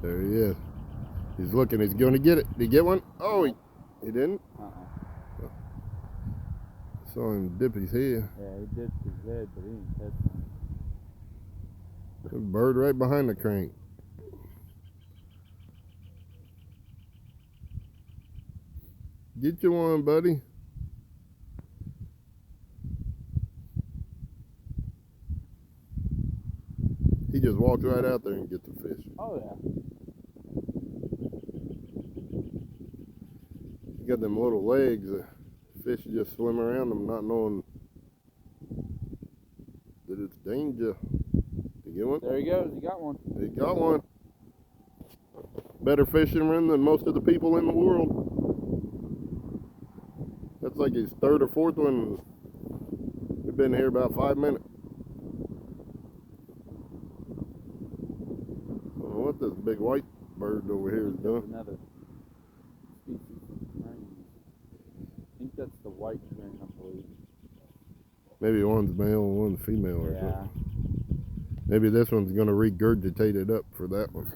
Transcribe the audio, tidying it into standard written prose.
There he is. He's looking. He's going to get it. Did he get one? Oh, he didn't? Saw him dip his head. Yeah, he dipped his head, but he didn't catch one. A bird right behind the crank. Get you one, buddy. He just walked right out there and get the fish. Oh, yeah. He got them little legs. The fish just swim around them, not knowing that it's danger. Did you get one? There he goes. He got one. He got one. Better fisherman than most of the people in the world. That's like his third or fourth one. We've been here about 5 minutes. I don't know what this big white bird over here is doing. Another species of crane. I think that's the white crane, I believe. Maybe one's male and one's female or Yeah. something. Maybe this one's going to regurgitate it up for that one.